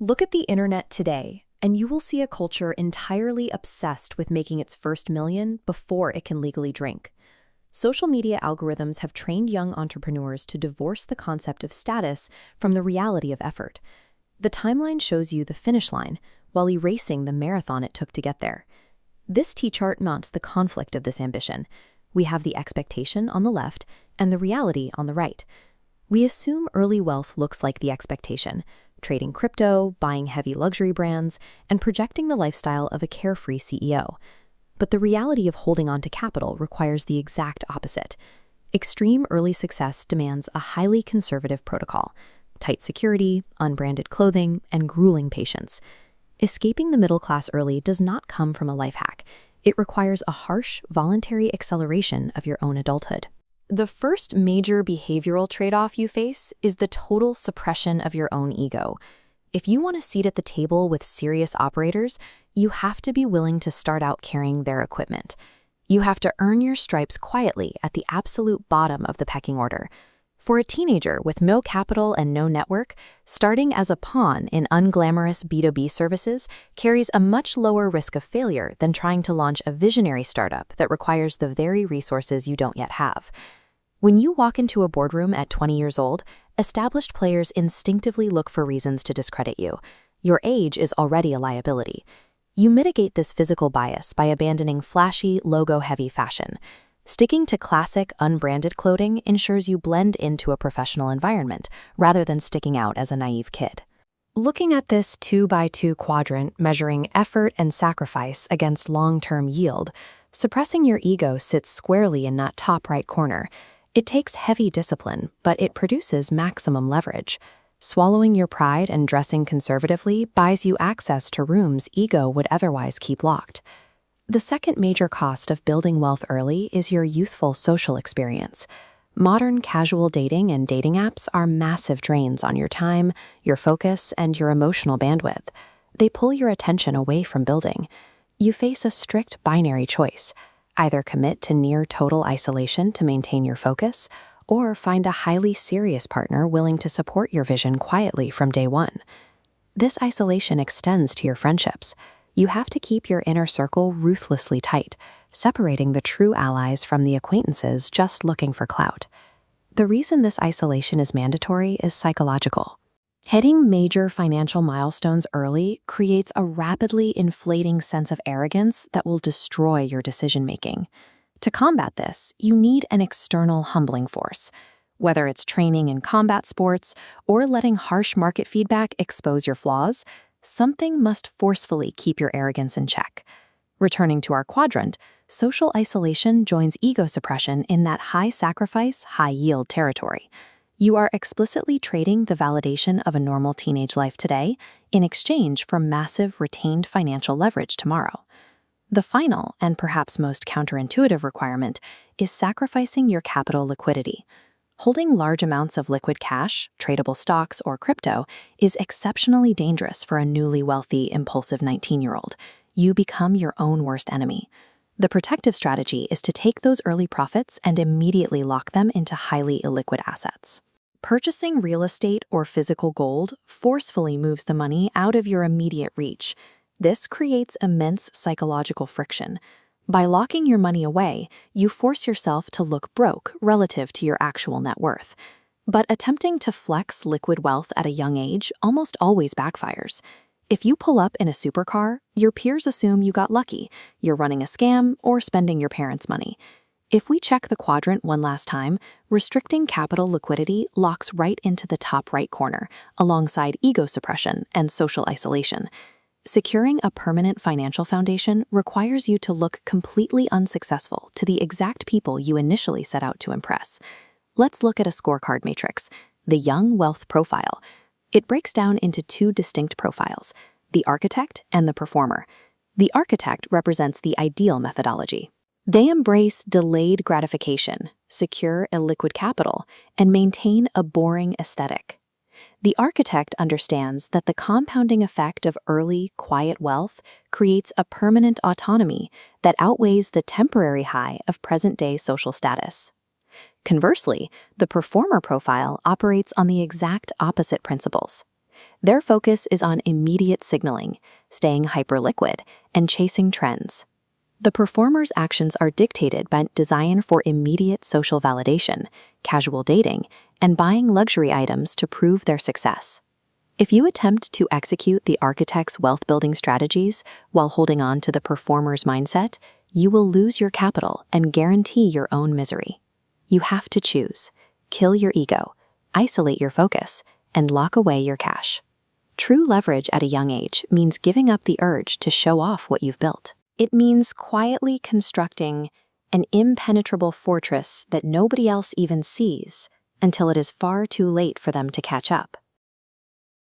Look at the internet today, and you will see a culture entirely obsessed with making its first million before it can legally drink. Social media algorithms have trained young entrepreneurs to divorce the concept of status from the reality of effort. The timeline shows you the finish line, while erasing the marathon it took to get there. This T-chart mounts the conflict of this ambition. We have the expectation on the left and the reality on the right. We assume early wealth looks like the expectation, trading crypto, buying heavy luxury brands, and projecting the lifestyle of a carefree CEO. But the reality of holding on to capital requires the exact opposite. Extreme early success demands a highly conservative protocol: tight security, unbranded clothing, and grueling patience. Escaping the middle class early does not come from a life hack. It requires a harsh, voluntary acceleration of your own adulthood. The first major behavioral trade-off you face is the total suppression of your own ego. If you want a seat at the table with serious operators, you have to be willing to start out carrying their equipment. You have to earn your stripes quietly at the absolute bottom of the pecking order. For a teenager with no capital and no network, starting as a pawn in unglamorous B2B services carries a much lower risk of failure than trying to launch a visionary startup that requires the very resources you don't yet have. When you walk into a boardroom at 20 years old, established players instinctively look for reasons to discredit you. Your age is already a liability. You mitigate this physical bias by abandoning flashy, logo-heavy fashion. Sticking to classic, unbranded clothing ensures you blend into a professional environment, rather than sticking out as a naive kid. Looking at this 2x2 quadrant measuring effort and sacrifice against long-term yield, suppressing your ego sits squarely in that top right corner. It takes heavy discipline, but it produces maximum leverage. Swallowing your pride and dressing conservatively buys you access to rooms ego would otherwise keep locked. The second major cost of building wealth early is your youthful social experience. Modern casual dating and dating apps are massive drains on your time, your focus, and your emotional bandwidth. They pull your attention away from building. You face a strict binary choice. Either commit to near total isolation to maintain your focus, or find a highly serious partner willing to support your vision quietly from day one. This isolation extends to your friendships. You have to keep your inner circle ruthlessly tight, separating the true allies from the acquaintances just looking for clout. The reason this isolation is mandatory is psychological. Hitting major financial milestones early creates a rapidly inflating sense of arrogance that will destroy your decision-making. To combat this, you need an external humbling force. Whether it's training in combat sports or letting harsh market feedback expose your flaws, something must forcefully keep your arrogance in check. Returning to our quadrant, social isolation joins ego suppression in that high-sacrifice, high-yield territory. You are explicitly trading the validation of a normal teenage life today in exchange for massive retained financial leverage tomorrow. The final, and perhaps most counterintuitive requirement, is sacrificing your capital liquidity. Holding large amounts of liquid cash, tradable stocks, or crypto is exceptionally dangerous for a newly wealthy, impulsive 19-year-old. You become your own worst enemy. The protective strategy is to take those early profits and immediately lock them into highly illiquid assets. Purchasing real estate or physical gold forcefully moves the money out of your immediate reach. This creates immense psychological friction. By locking your money away, you force yourself to look broke relative to your actual net worth. But attempting to flex liquid wealth at a young age almost always backfires. If you pull up in a supercar, your peers assume you got lucky, you're running a scam, or spending your parents' money. If we check the quadrant one last time, restricting capital liquidity locks right into the top right corner, alongside ego suppression and social isolation. Securing a permanent financial foundation requires you to look completely unsuccessful to the exact people you initially set out to impress. Let's look at a scorecard matrix, the Young Wealth Profile. It breaks down into two distinct profiles, the architect and the performer. The architect represents the ideal methodology. They embrace delayed gratification, secure illiquid capital, and maintain a boring aesthetic. The architect understands that the compounding effect of early, quiet wealth creates a permanent autonomy that outweighs the temporary high of present-day social status. Conversely, the performer profile operates on the exact opposite principles. Their focus is on immediate signaling, staying hyperliquid, and chasing trends. The performer's actions are dictated by desire for immediate social validation, casual dating, and buying luxury items to prove their success. If you attempt to execute the architect's wealth-building strategies while holding on to the performer's mindset, you will lose your capital and guarantee your own misery. You have to choose. Kill your ego, isolate your focus, and lock away your cash. True leverage at a young age means giving up the urge to show off what you've built. It means quietly constructing an impenetrable fortress that nobody else even sees until it is far too late for them to catch up.